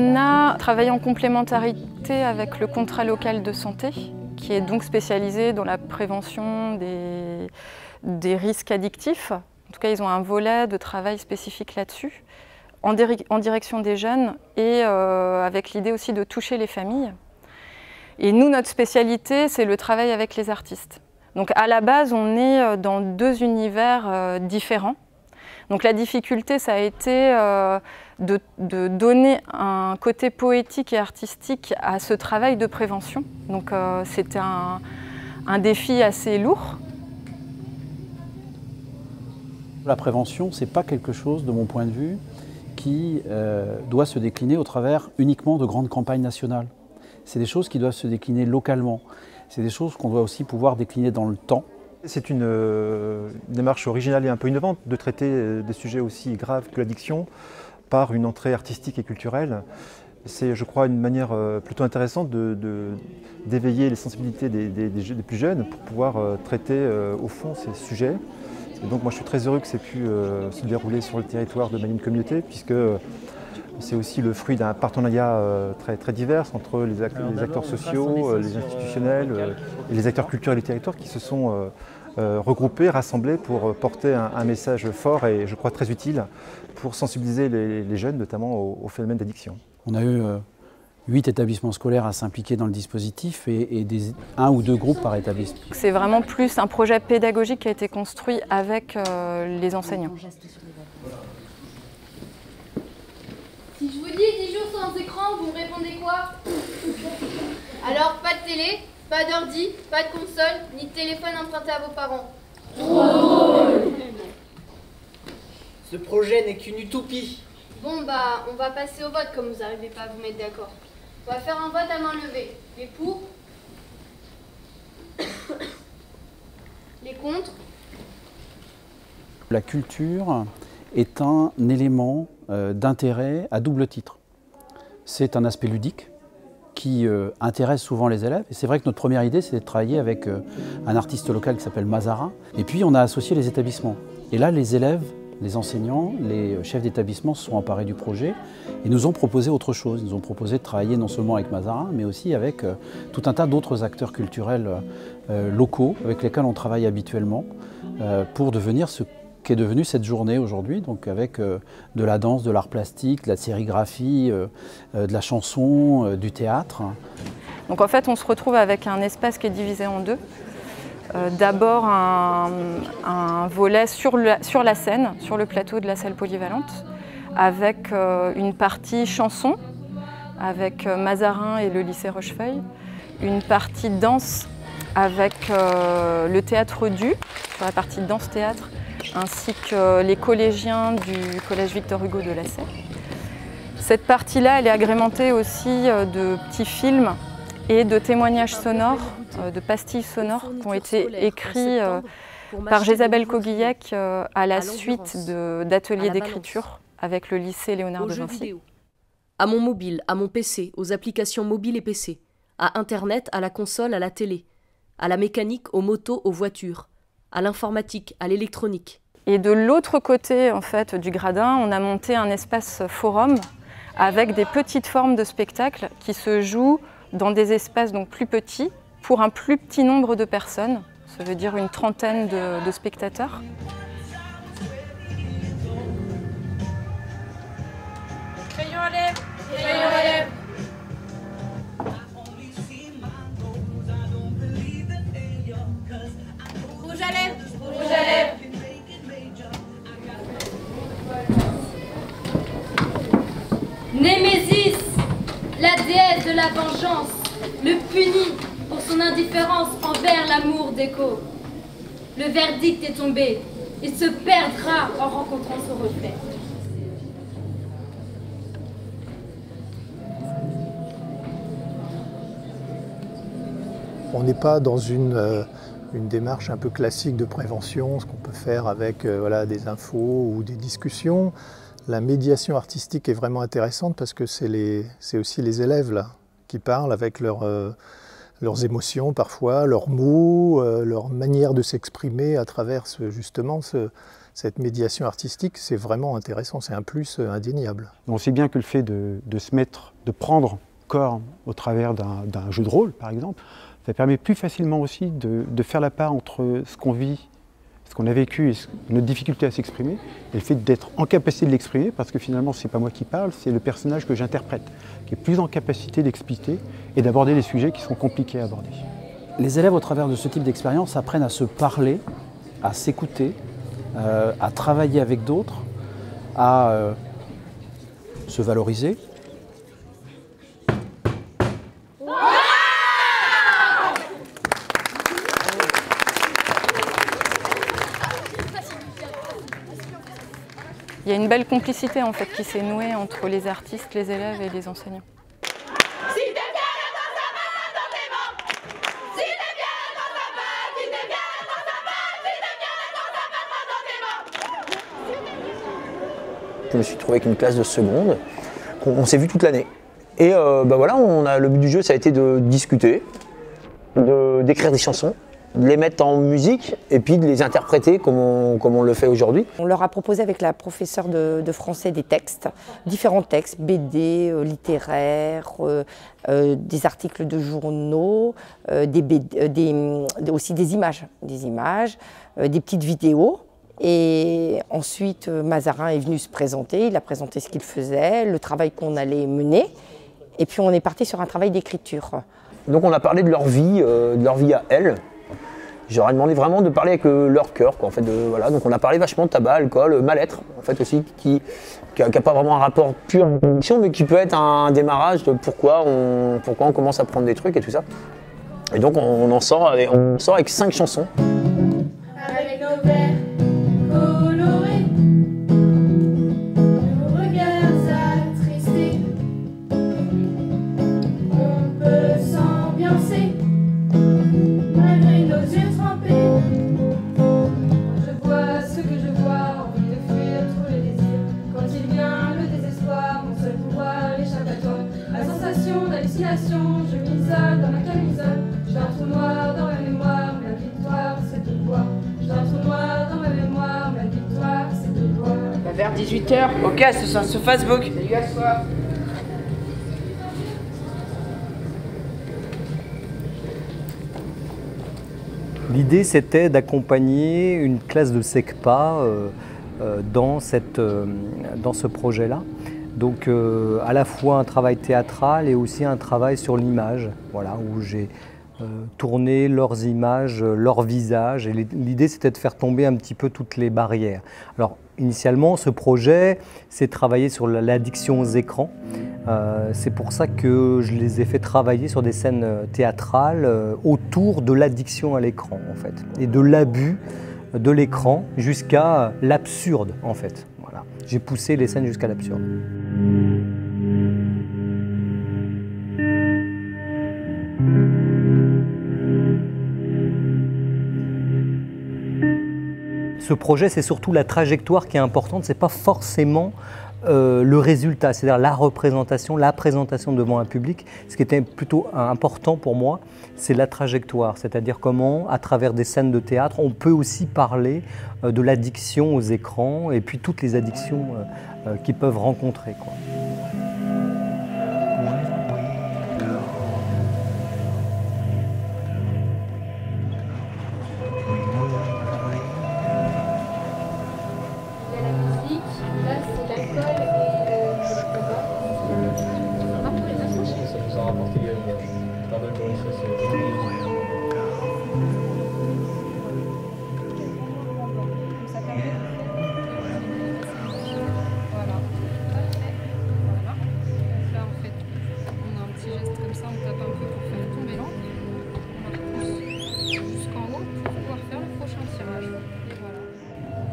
On a travaillé en complémentarité avec le contrat local de santé, qui est donc spécialisé dans la prévention des risques addictifs. En tout cas, ils ont un volet de travail spécifique là-dessus, en direction des jeunes et avec l'idée aussi de toucher les familles. Et nous, notre spécialité, c'est le travail avec les artistes. Donc à la base, on est dans deux univers différents. Donc la difficulté, ça a été de donner un côté poétique et artistique à ce travail de prévention. Donc c'était un défi assez lourd. La prévention, ce n'est pas quelque chose, de mon point de vue, qui doit se décliner au travers uniquement de grandes campagnes nationales. C'est des choses qui doivent se décliner localement. C'est des choses qu'on doit aussi pouvoir décliner dans le temps. C'est une démarche originale et un peu innovante de traiter des sujets aussi graves que l'addiction par une entrée artistique et culturelle. C'est, je crois, une manière plutôt intéressante d'éveiller les sensibilités des plus jeunes pour pouvoir traiter au fond ces sujets. Et donc moi je suis très heureux que ça ait pu se dérouler sur le territoire de Malines Communauté, puisque c'est aussi le fruit d'un partenariat très divers entre les acteurs sociaux, les institutionnels et les acteurs culturels du territoire qui se sont regroupés, rassemblés pour porter un message fort et je crois très utile pour sensibiliser les jeunes, notamment au phénomène d'addiction. On a eu 8 établissements scolaires à s'impliquer dans le dispositif et 1 ou 2 groupes par établissement. C'est vraiment plus un projet pédagogique qui a été construit avec les enseignants. Si je vous dis 10 jours sans écran, vous me répondez quoi? Alors, pas de télé, pas d'ordi, pas de console, ni de téléphone emprunté à vos parents. Ce projet n'est qu'une utopie. Bon bah, on va passer au vote comme vous n'arrivez pas à vous mettre d'accord. On va faire un vote à main levée. Les pour, les contre. La culture est un élément d'intérêt à double titre. C'est un aspect ludique qui intéresse souvent les élèves. Et c'est vrai que notre première idée, c'est de travailler avec un artiste local qui s'appelle Mazarin. Et puis on a associé les établissements. Et là, les élèves, les enseignants, les chefs d'établissement se sont emparés du projet et nous ont proposé autre chose. Ils nous ont proposé de travailler non seulement avec Mazarin, mais aussi avec tout un tas d'autres acteurs culturels locaux avec lesquels on travaille habituellement pour devenir ce qu'est devenue cette journée aujourd'hui, donc avec de la danse, de l'art plastique, de la sérigraphie, de la chanson, du théâtre. Donc en fait, on se retrouve avec un espace qui est divisé en deux. D'abord un volet sur la scène, sur le plateau de la salle polyvalente, avec une partie chanson, avec Mazarin et le lycée Rochefeuille, une partie danse avec le théâtre du, sur la partie danse-théâtre, ainsi que les collégiens du collège Victor Hugo de Lacey. Cette partie-là, elle est agrémentée aussi de petits films et de témoignages sonores, de pastilles sonores qui ont été écrits par Jézabel Coguillec à la suite d'ateliers d'écriture avec le lycée Léonard de Vinci. À mon mobile, à mon PC, aux applications mobiles et PC, à Internet, à la console, à la télé, à la mécanique, aux motos, aux voitures, à l'informatique, à l'électronique. Et de l'autre côté en fait, du gradin, on a monté un espace forum avec des petites formes de spectacles qui se jouent dans des espaces donc plus petits pour un plus petit nombre de personnes, ça veut dire une trentaine de spectateurs. Crayon à lèvres, crayon à lèvres. Rouge à lèvres, rouge à lèvres. Némésis, la déesse de la vengeance, le punit pour son indifférence envers l'amour d'Écho. Le verdict est tombé, il se perdra en rencontrant son reflet. On n'est pas dans une démarche un peu classique de prévention, ce qu'on peut faire avec voilà, des infos ou des discussions. La médiation artistique est vraiment intéressante parce que c'est aussi les élèves là, qui parlent avec leurs émotions parfois, leurs mots, leur manière de s'exprimer à travers justement cette médiation artistique, c'est vraiment intéressant, c'est un plus indéniable. On sait bien que le fait de se mettre, de prendre corps au travers d'un jeu de rôle, par exemple, ça permet plus facilement aussi de faire la part entre ce qu'on vit, ce qu'on a vécu et notre difficulté à s'exprimer, et le fait d'être en capacité de l'exprimer, parce que finalement, c'est pas moi qui parle, c'est le personnage que j'interprète, qui est plus en capacité d'expliquer et d'aborder des sujets qui sont compliqués à aborder. Les élèves, au travers de ce type d'expérience, apprennent à se parler, à s'écouter, à travailler avec d'autres, à se valoriser. Il y a une belle complicité en fait qui s'est nouée entre les artistes, les élèves et les enseignants. Je me suis trouvé avec une classe de seconde, on s'est vu toute l'année. Et voilà, le but du jeu, ça a été de discuter, d'écrire des chansons, de les mettre en musique et puis de les interpréter comme on le fait aujourd'hui. On leur a proposé avec la professeure de français des textes, différents textes, BD, littéraires, des articles de journaux, aussi des images, des petites vidéos. Et ensuite, Mazarin est venu se présenter, il a présenté ce qu'il faisait, le travail qu'on allait mener. Et puis on est parti sur un travail d'écriture. Donc on a parlé de leur vie à elles. J'aurais demandé vraiment de parler avec leur cœur, quoi, en fait, voilà. Donc on a parlé vachement de tabac, alcool, mal-être, en fait aussi, qui n'a pas vraiment un rapport pur à la conviction, mais qui peut être un démarrage de pourquoi on commence à prendre des trucs et tout ça. Et donc on sort avec 5 chansons. Avec nos verres colorés, nos regards attristés, on peut s'ambiancer. Malgré nos yeux trempés, je vois ce que je vois, envie de fuir tous les désirs. Quand il vient le désespoir, mon seul pouvoir l'échappatoire. La sensation d'hallucination, je m'isole dans ma camisole. J'ai un trou noir dans ma mémoire, ma victoire c'est de boire. J'ai un trou noir dans ma mémoire, ma victoire c'est de boire. Vers 18h, au casque sur Facebook. Salut à soir. L'idée, c'était d'accompagner une classe de SECPA dans ce projet-là. Donc, à la fois un travail théâtral et aussi un travail sur l'image, voilà, où j'ai tourné leurs images, leurs visages. Et l'idée, c'était de faire tomber un petit peu toutes les barrières. Alors, initialement, ce projet, c'est travailler sur l'addiction aux écrans. C'est pour ça que je les ai fait travailler sur des scènes théâtrales autour de l'addiction à l'écran, en fait, et de l'abus de l'écran jusqu'à l'absurde, en fait. Voilà. J'ai poussé les scènes jusqu'à l'absurde. Ce projet, c'est surtout la trajectoire qui est importante, c'est pas forcément le résultat, c'est-à-dire la représentation, la présentation devant un public. Ce qui était plutôt important pour moi, c'est la trajectoire, c'est-à-dire comment, à travers des scènes de théâtre, on peut aussi parler de l'addiction aux écrans et puis toutes les addictions qu'ils peuvent rencontrer, quoi.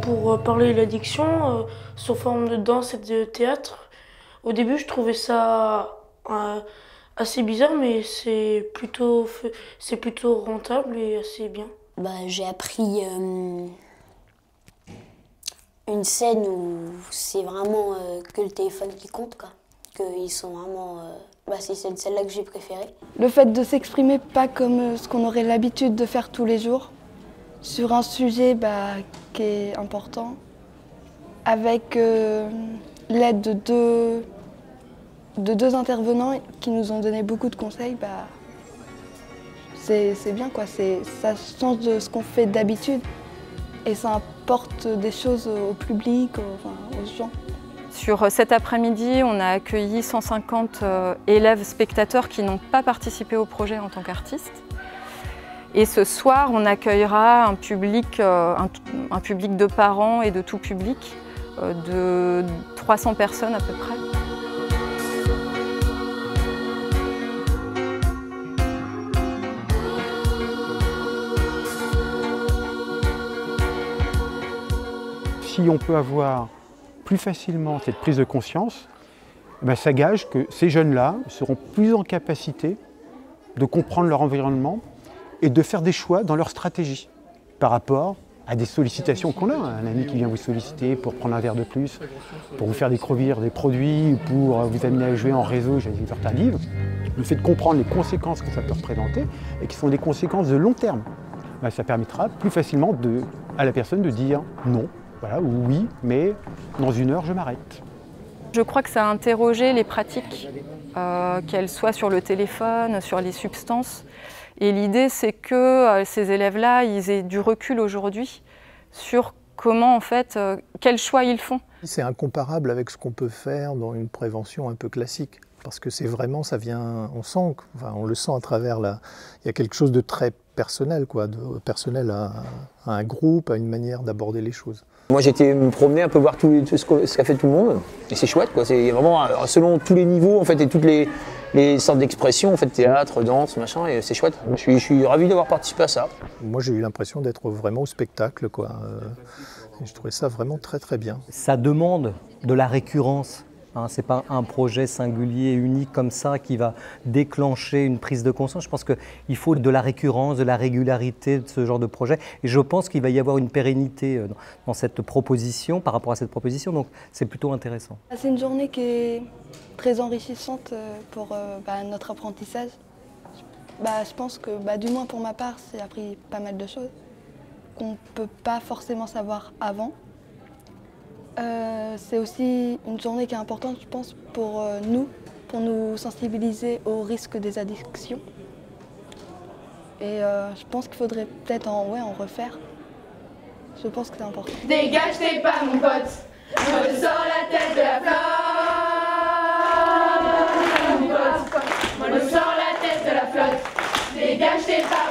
Pour parler de l'addiction, sous forme de danse et de théâtre, au début je trouvais ça assez bizarre, mais c'est plutôt rentable et assez bien. J'ai appris une scène où c'est vraiment que le téléphone qui compte, quoi. Qu'ils sont vraiment... c'est celle-là que j'ai préférée. Le fait de s'exprimer pas comme ce qu'on aurait l'habitude de faire tous les jours, sur un sujet qui est important Avec l'aide de deux intervenants qui nous ont donné beaucoup de conseils, bah, c'est bien quoi, ça change de ce qu'on fait d'habitude et ça apporte des choses au public, aux gens. Sur cet après-midi, on a accueilli 150 élèves spectateurs qui n'ont pas participé au projet en tant qu'artistes. Et ce soir, on accueillera un public de parents et de tout public de 300 personnes à peu près. Si on peut avoir plus facilement cette prise de conscience, ben ça gage que ces jeunes-là seront plus en capacité de comprendre leur environnement et de faire des choix dans leur stratégie par rapport à des sollicitations qu'on a. Un ami qui vient vous solliciter pour prendre un verre de plus, pour vous faire découvrir des produits, pour vous amener à jouer en réseau, j'allais dire tardive. Le fait de comprendre les conséquences que ça peut représenter et qui sont des conséquences de long terme, ben ça permettra plus facilement à la personne de dire non. Voilà, ou oui, mais dans 1 heure, je m'arrête. Je crois que ça a interrogé les pratiques, qu'elles soient sur le téléphone, sur les substances. Et l'idée, c'est que ces élèves-là, ils aient du recul aujourd'hui sur comment, en fait, quels choix ils font. C'est incomparable avec ce qu'on peut faire dans une prévention un peu classique. Parce que c'est vraiment, ça vient, on le sent à travers il y a quelque chose de très personnel, quoi, personnel à un groupe, à une manière d'aborder les choses. Moi j'ai été me promener un peu voir tout ce qu'a fait tout le monde, et c'est chouette quoi, c'est vraiment selon tous les niveaux en fait, et toutes les sortes d'expressions, en fait, théâtre, danse, machin, et c'est chouette. Je suis ravi d'avoir participé à ça. Moi j'ai eu l'impression d'être vraiment au spectacle, quoi. Et je trouvais ça vraiment très très bien. Ça demande de la récurrence. Hein, ce n'est pas un projet singulier, unique comme ça qui va déclencher une prise de conscience. Je pense qu'il faut de la récurrence, de la régularité de ce genre de projet. Et je pense qu'il va y avoir une pérennité dans cette proposition, par rapport à cette proposition. Donc c'est plutôt intéressant. C'est une journée qui est très enrichissante pour notre apprentissage. Je pense que, du moins pour ma part, j'ai appris pas mal de choses qu'on ne peut pas forcément savoir avant. C'est aussi une journée qui est importante, je pense, pour nous sensibiliser aux risques des addictions. Et je pense qu'il faudrait peut-être en refaire. Je pense que c'est important. Dégage tes pas, mon pote. Moi, je sors la tête de la flotte. Mon pote. Moi, je sors la tête de la flotte. Dégage tes pas,